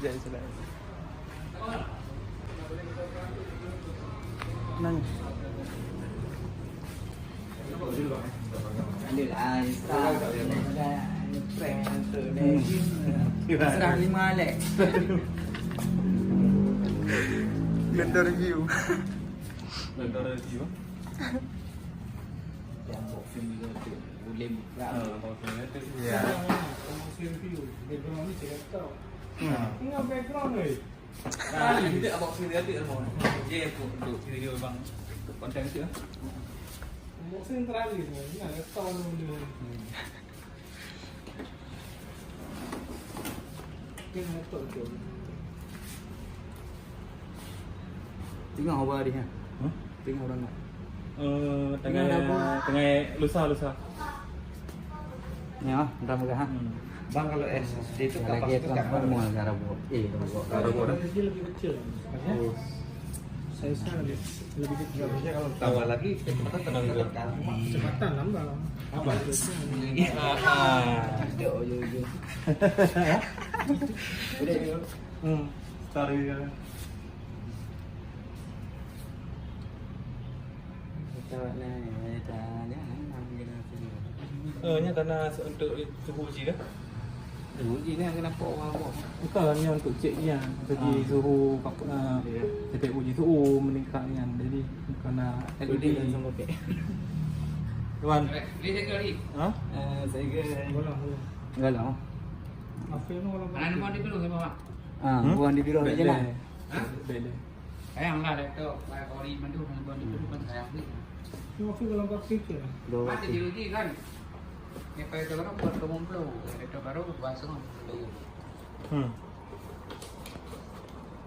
Jadi sudah. Nang. Serah 5 lek. Benda review. Benda review. Yang boxing juga tu. Boleh buka. Maksudnya tu. Ya. review. Background ni cakap tau. Hmm. Ingat background ni. Nah, itu abang sendiri ada mau. Dia aku untuk video bang konten tu. Boxing terakhir ni. Ingat tahun dulu. Kena betul tu. Tengok apa dia? Tengok orang nak. Tengah lusa. Ni ah, dah muka ha. Bang kalau SSD itu Lagi kapasitas kan berapa? mau cara buat. Robot. Dia lebih kecil. Size-nya lebih kecil. Harusnya kalau tambah lagi kecepatan Tenang dulu. Kecepatan nambah. Apa? Cakap je. Story kan. Kita nak tanya Nya karena untuk suhu uji dah. Uji ni kenapa orang buat? Bukan yang untuk cek yang segi suhu titik uji suhu meningkat yang jadi kerana LED dan sama pack. Tuan. Boleh jaga ni. Ha? Saya ke bola. enggak lah. Afil ni kalau Anak mau dibelu sama Pak. Bukan di biro aja lah. Bele. Sayang lah laptop, kayak ori mandu mau dibelu kan sayang ni. Afil kalau kau kecil. Mati diuji kan. Ni kayak tu orang buat tomong flow, laptop baru bahasa kan.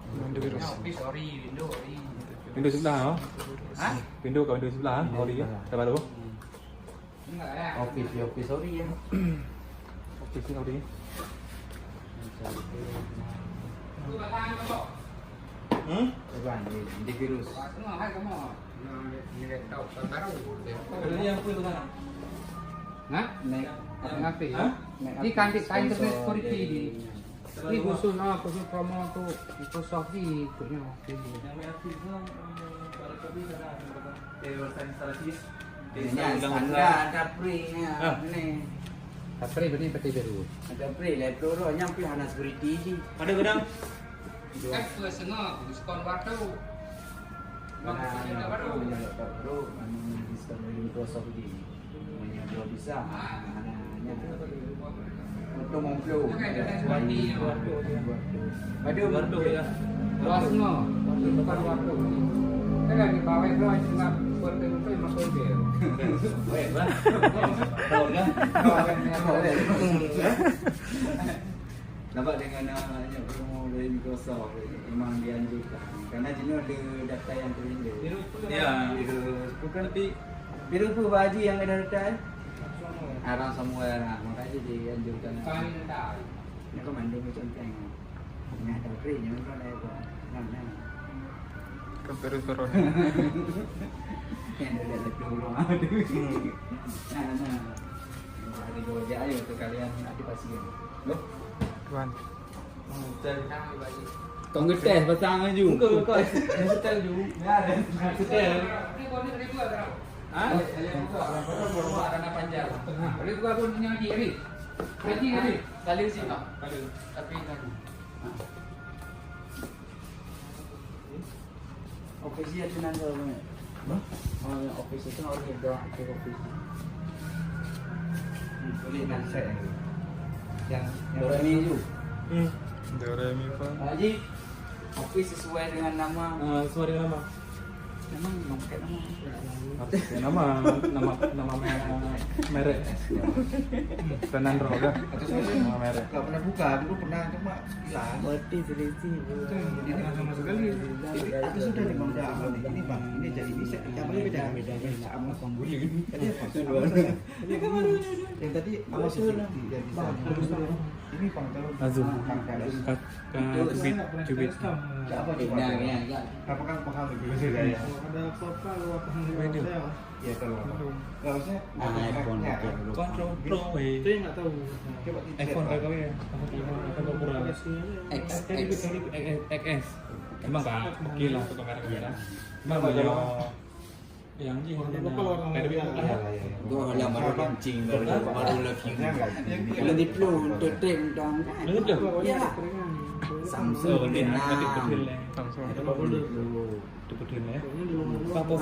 Windows virus. Ya, office ori, window ori. Windows sebelah ha? Hah? Windows kat Windows sebelah ha? Ori dah baru. Enggak ya. Office sorry ya. Okey sini Ori. Itu batang kau. Bukan di virus. Semua hai kamu. Ni laptop baru. Ini yang pun tu sana. Hah? Naik Ngapi ya? Di kantin internet security di. Ini khusus promo tu Microsoft di punya. Yang aktif tu para kopi sana. Dia instalasi. Ini standar ada pre-nya ni. Tapi ini peti baru. Ada pre laptop tu nyampe hana security je. Ada gedang. Kan first setengah diskon waktu. Mana baru laptop bro, mana diskon dari Microsoft ni. Punya dua bisa. Hanya untuk memflow. Ada Gardu ya. Luas semua. Bukan waktu. Kan di bawah itu cuma bertemu tu masuk dia. Baik lah. Tahu kan? Nampak dengan namanya promo dari Microsoft memang dianjurkan karena jenis ada data yang terlindung. Ya. Bukan biru tu baju yang ada data. Arang semua orang makanya dianjurkan. Kan dah. Ini kau manding macam teng. Ini ada free jangan kau ada tu. Mana? Komputer koron. Yang ada laptop rumah ada. Nah. Hari dua aja untuk kalian aktifasi. Loh. Tuan. Kau ngetes pasang aja. Kau setel dulu. Ya ada. Setel. Ini kau ni ribu ada. Ah? Ada panjang. Boleh gua pun punya lagi ni. Lagi ni. Kali uji tak? Kali. Tapi kan. Office dia tu nanti apa? Oh, office itu orang yang doa ke office. Boleh nak set yang Doremi tu. Doremi pun. Haji, office sesuai dengan nama. Suara nama. Memang nombor nama. Nama merek. Fernando kan? Nama merek. tak pernah buka, dulu pernah cuma sekilas. Berarti selesi. Ini sama sekali. Ini itu sudah memang dah aman. Ini bang, ini jadi bisa. Yang ini beda. Sama pembuli ini. Tadi apa? Yang tadi apa sih? Yang bisa. Ini pangkalan. Azum. Pangkalan. Cubit. Apa Ya. Apakah paham itu saya? Ada apa-apa lu apa Video. Ya kalau harusnya iPhone ya. Control Pro. Itu yang nggak tahu. Coba iPhone kayak kau ya. iPhone kurang. XS. Emang kan? Oke lah untuk kamera. Emang banyak yang ini Gua yang baru launching baru review. Belum diplu untuk trend dong. Ya. Samsung Samsung.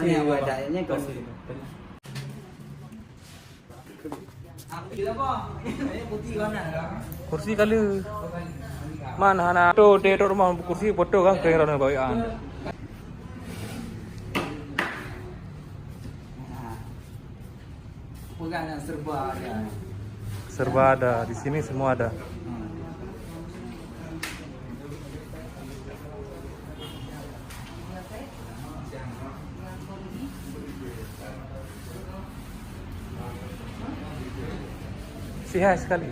Ini wadahnya kau. Aku juga kok. Ini putih warna. kursi kali mana anak tuh di rumah kursi foto kan keren bawaan Bukan yang serba ada. serba ada di sini semua ada. Si hai sekali,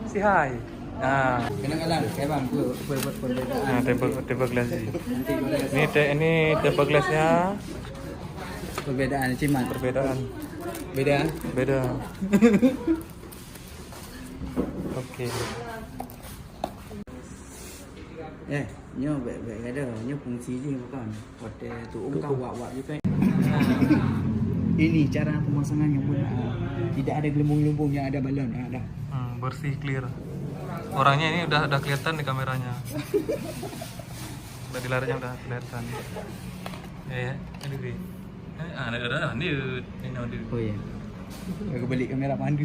si hai. Nah, Kadang-kadang saya bang perbedaan. nah table glass ini table glassnya Perbedaan cimat. perbedaan Beda. beda. Oke. Nyo baik-baik ada. Nyo fungsi je bukan. Hotel tu ungkap wak-wak juga. Ini cara pemasangan yang benar. Tidak ada gelembung-gelembung, yang ada balon. Ada. Bersih clear. Orangnya ini udah kelihatan di kameranya. Udah di layarnya udah kelihatan. Ya, ini dia. Ada ini. Oh ya. Aku balik kamera pandu.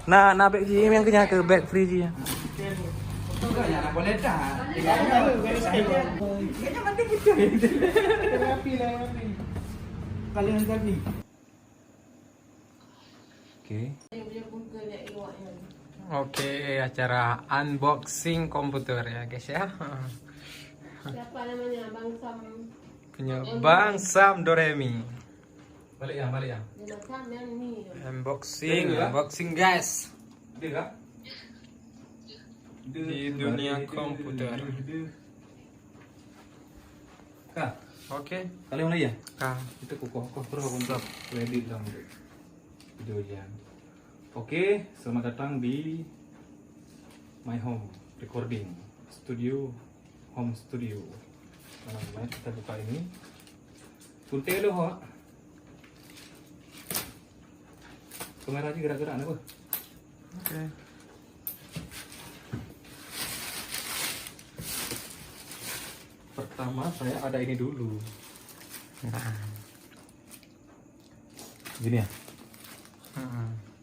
Nah, bag je yang kenyang ke bag free je. Enggak ya, boleh dah. Kayaknya mandi betul. Rapi. Kalian tadi. Oke. Oke, acara unboxing komputer ya guys ya. Siapa namanya? Bang Sam. Punya Bang Sam Doremi. Balik ya. Dia Sam yang ini. Unboxing guys. Dia kah? Di dunia komputer. Kah? Oke. Kalian mana ya? Kak. Itu kokoh terus untuk ready dalam video yang. Oke, selamat datang di My Home Recording Studio, Home Studio. Nah, kita buka ini. Kunte lo ho. Kamera aja gerak-gerak apa? Oke. Pertama saya ada ini dulu. Gini ya.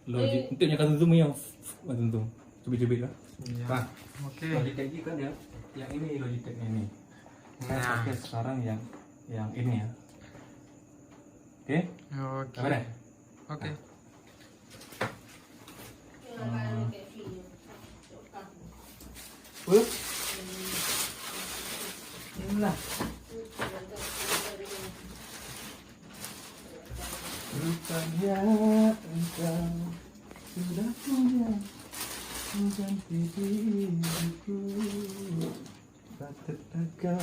Logik untuk yang zoom ya. Zoom. Coba-coba ya. Iya. Pak. Oke. Logitech ini kan ya. Yang ini Logitech ini. Saya Nah. pakai sekarang yang ini ya. Oke? Oke. Apa deh? Oke. Inilah. Rupanya engkau sudah punya mengganti diriku. Patut engkau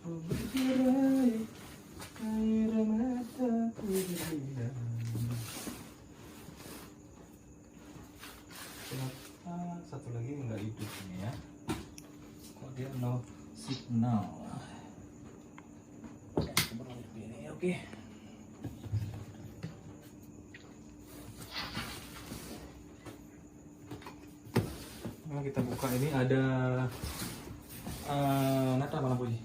bergerai air mata pilihan. Kenapa satu lagi enggak hidup ini ya? Kok dia no signal? Oke. Nah, kita buka ini ada nata mana bunyi?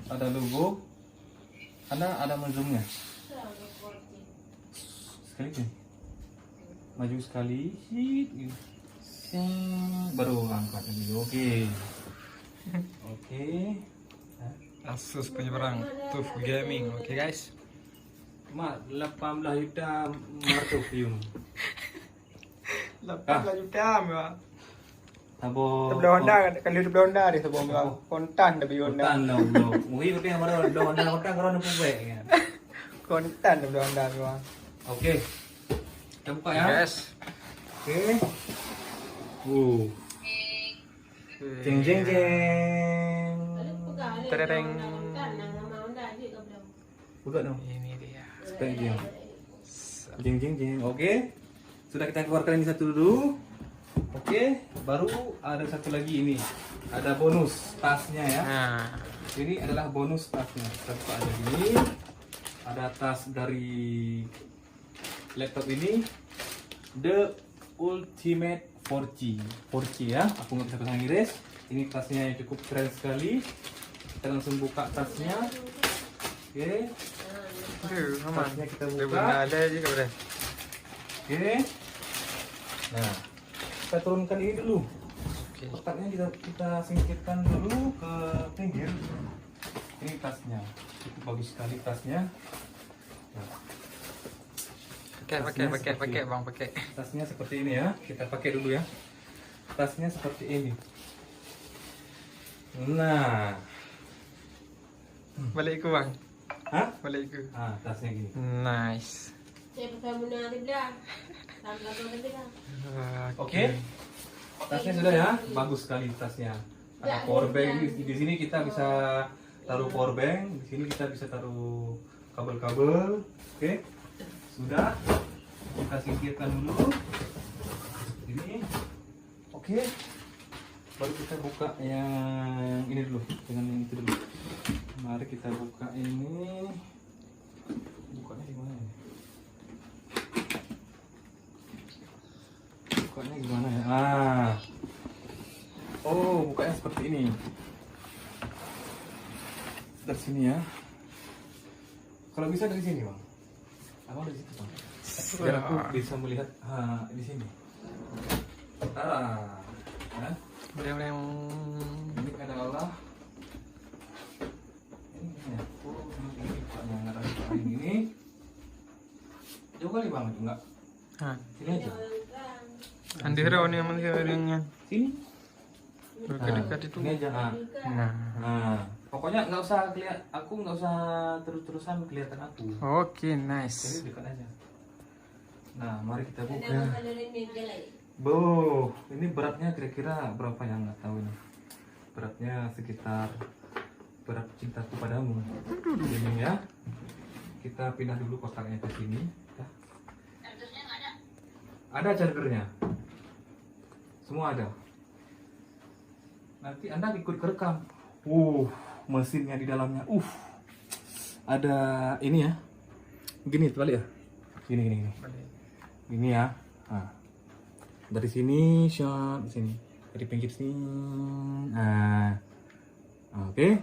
Ada logo, ada zoomnya. Sekali kan? Maju sekali, gitu. Baru angkat ini. Oke. Asus penyeberang TUF Gaming. Oke guys. Mak 18 juta markup view. 18 juta, Mbak. Tabo. Tabla Honda kan kalau tabla Honda deh sebelum bang. Kontan tapi Honda. Kontan dong. Mungkin itu yang mana Honda karena pube kan. Kontan tabla Honda bang. Oke. Kita buka ya. Yes. Oke. Jeng jeng jeng. Tereng. Buka dong. Ini dia. Seperti dia. Jeng jeng jeng. Oke. Sudah kita keluarkan ini satu dulu. Oke, baru ada satu lagi ini. Ada bonus tasnya ya. Nah. Ini adalah bonus tasnya. Kita buka aja gini. Ada tas dari laptop ini. The Ultimate 4G. 4G ya. Aku nggak bisa bahasa Inggris. Ini tasnya yang cukup keren sekali. Kita langsung buka tasnya. Oke. Aduh, aman. Tasnya kita Udah buka. benar ada juga bre. Oke. Nah, kita turunkan ini dulu. Oke. Kotaknya kita singkirkan dulu ke pinggir. Ini tasnya, cukup bagus sekali tasnya. Nah, Pakai bang, pakai. tasnya seperti ini ya. Kita pakai dulu ya. Tasnya seperti ini. Nah, Balik ke bang. hah? Balik ke. Ah, tasnya gini. Nice. Saya pasal benda ni dah. Sampai tu dah. Oke. Tasnya sudah ya, bagus sekali tasnya. Ada power bank di sini kita bisa taruh power bank, di sini kita bisa taruh kabel-kabel. Oke. Sudah. Kita singkirkan dulu. Ini. Oke. Baru kita buka yang ini dulu, dengan yang itu dulu. Mari kita buka ini. Bukanya di mana ya? Bukanya gimana ya? Oh, bukanya seperti ini. Dari sini ya. Kalau bisa dari sini, Bang. Abang dari situ, Bang. Biar aku bisa melihat di sini. Ya. Boleh. Ini adalah ini aku ini bukanya nggak ada ini. Jauh kali Bang, enggak? Hah. Sini aja. Andi hero ni aman dengan. Sini. Dekat itu. Ini aja. Nah. Nah, pokoknya nggak usah kelihatan, aku nggak usah terus-terusan kelihatan aku. Oke, nice. Jadi dekat aja. Nah, mari kita buka. Ada ni jalan. Boh, ini beratnya kira-kira berapa ya? Nggak tahu ini. Beratnya sekitar berat cintaku padamu. Ini ya. Kita pindah dulu kotaknya ke sini. Ya. Ada chargernya. Semua ada. Nanti Anda ikut kerekam. Mesinnya di dalamnya. Ada ini ya. Gini balik ya. Gini. Gini ya. Nah. Dari sini shot di sini. Dari pinggir sini. Nah. Oke.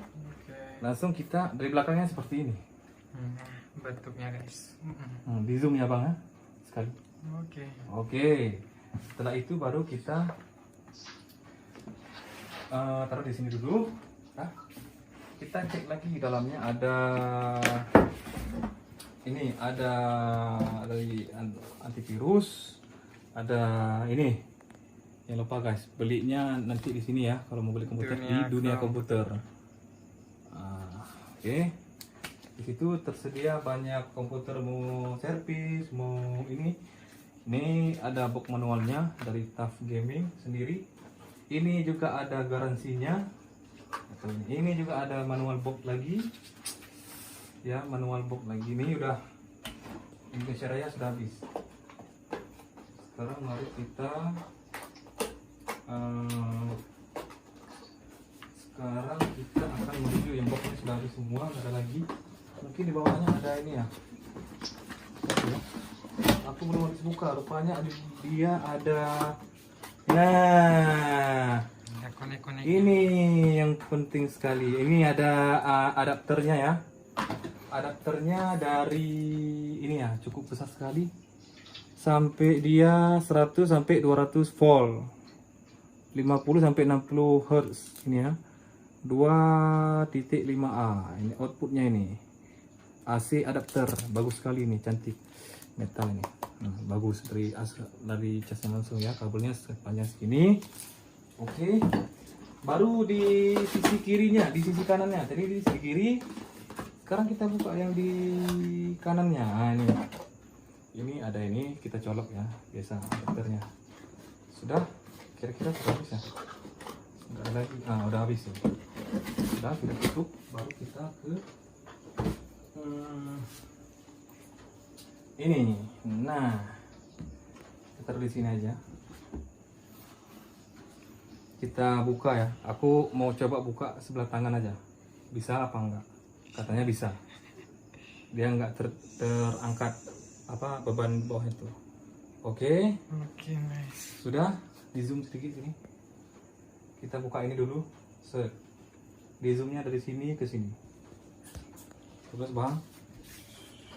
Langsung kita dari belakangnya seperti ini. Bentuknya guys. Di zoom ya Bang ya. Sekali. Oke. Setelah itu baru kita taruh di sini dulu. Nah, kita cek lagi di dalamnya ada ini, ada dari antivirus, ada ini. Jangan lupa guys, belinya nanti di sini ya kalau mau beli komputer di dunia komputer. Oke. Di situ tersedia banyak komputer, mau servis, mau ini. Ini ada box manualnya dari TUF Gaming sendiri. Ini juga ada garansinya. Ini juga ada manual box lagi. Ya, manual box lagi. Ini udah Indonesia Raya sudah habis. Sekarang mari kita akan menuju yang boxnya sudah habis semua, nggak ada lagi. Mungkin di bawahnya ada ini ya. Oke. Aku belum habis buka, rupanya dia ada. Nah, ini yang penting sekali. Ini ada adapternya ya. Adapternya dari ini ya, cukup besar sekali. Sampai dia 100 sampai 200 volt. 50 sampai 60 Hz ini ya. 2.5A. Ini outputnya ini. AC adapter, bagus sekali ini, cantik. Metal ini. Bagus dari casnya langsung ya, kabelnya sepanjang segini. Oke. Baru di sisi kirinya, di sisi kanannya. Tadi di sisi kiri. Sekarang kita buka yang di kanannya. Nah, ini. Ini ada ini, kita colok ya, biasa adapternya. Sudah? Kira-kira sudah habis ya? Enggak ada lagi. Nah, udah habis ya. Sudah, kita tutup. Baru kita ke ini. Nah, kita taruh di sini aja. Kita buka ya. Aku mau coba buka sebelah tangan aja. Bisa apa enggak? Katanya bisa. Dia enggak terangkat apa beban bawah itu. Oke. Oke, nice. Sudah, di zoom sedikit sini. Kita buka ini dulu. Set. Di zoomnya dari sini ke sini. Terus bang.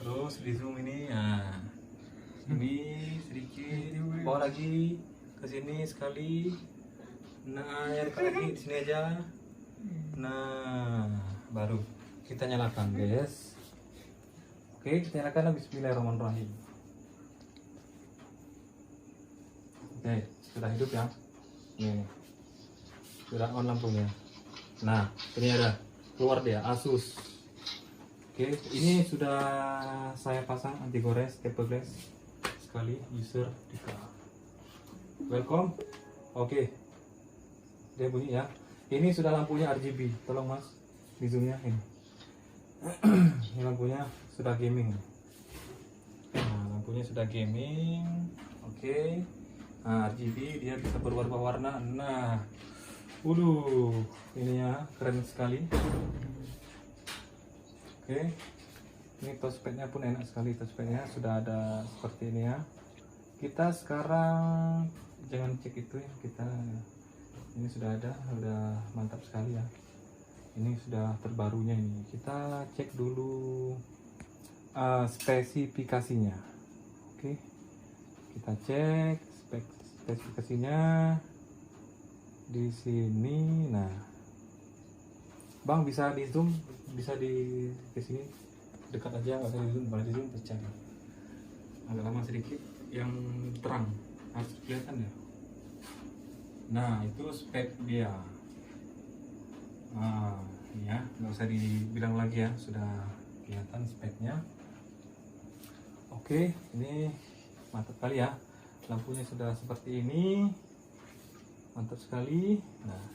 Terus di zoom ini. Nah. Ini sedikit. Bawa lagi ke sini sekali. Nah, ya dekat lagi di sini aja. Nah, baru kita nyalakan, guys. Oke, kita nyalakan. Bismillahirrahmanirrahim. Oke, sudah hidup ya. Ini sudah on lampunya. Nah, ini ada keluar dia Asus. Oke, ini sudah saya pasang anti gores, tape glass sekali. User Dika. Welcome. Oke, dia bunyi ya. Ini sudah lampunya RGB. Tolong mas, di zoomnya ini. Ini lampunya sudah gaming. Nah, lampunya sudah gaming. Oke. Nah, RGB dia bisa berubah warna. Nah, ini ya keren sekali. Oke, ini touchpadnya pun enak sekali. Touchpadnya sudah ada seperti ini ya. Kita sekarang jangan cek itu ya. Kita ini sudah ada, sudah mantap sekali ya. Ini sudah terbarunya ini. Kita cek dulu spesifikasinya. Oke, kita cek spesifikasinya di sini. Nah, bang bisa di zoom, bisa di ke sini dekat aja, nggak usah di zoom, kalau di zoom pecah. Agak lama sedikit, yang terang harus kelihatan ya. Nah, itu spek dia. Nah, ini ya, nggak usah dibilang lagi ya, sudah kelihatan speknya. Oke, ini mantap kali ya. Lampunya sudah seperti ini, mantap sekali. Nah,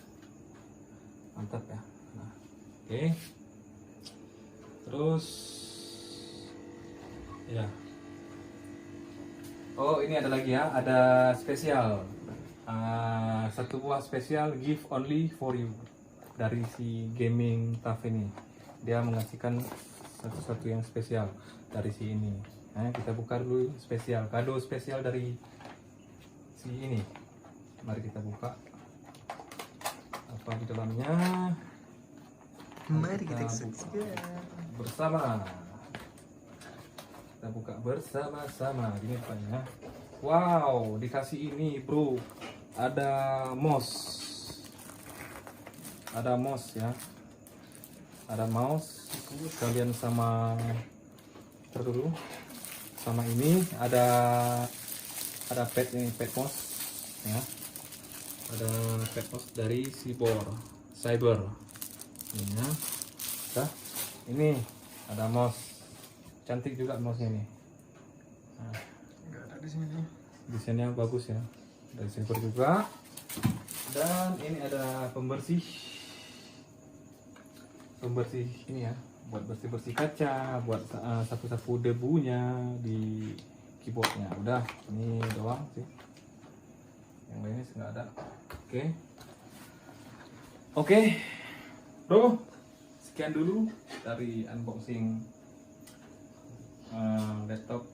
mantap ya. Nah, oke. Terus, ya. Oh, ini ada lagi ya, ada spesial. Satu buah spesial gift only for you dari si gaming TAF ini. Dia mengasihkan satu-satu yang spesial dari si ini. Nah, kita buka dulu spesial, kado spesial dari si ini. Mari kita buka apa di dalamnya. Mari kita buka bersama. Kita buka bersama-sama. Ini apa ya? Wow, dikasih ini bro. Ada mouse. Ada mouse ya. Ada mouse. Kalian sama dulu. Sama ini ada pad ini, pad mouse ya. Ada pad mouse dari Cyber. Ini ya. Nah, ini ada mouse. Cantik juga mouse ini. Nah, Enggak ada di sini. desainnya bagus ya, dari Cyber juga. Dan ini ada pembersih ini ya, buat bersih kaca, buat sapu debunya di keyboardnya. Udah, ini doang sih, yang lainnya nggak ada. Oke bro, sekian dulu dari unboxing laptop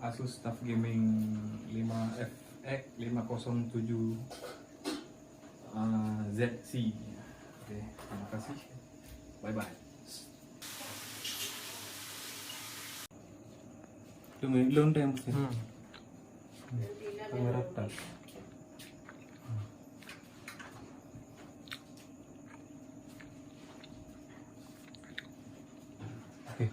Asus TUF Gaming 5FX 507 ZC. Oke, terima kasih. Bye bye. Belum ada yang bersih. Kamera tas. Oke.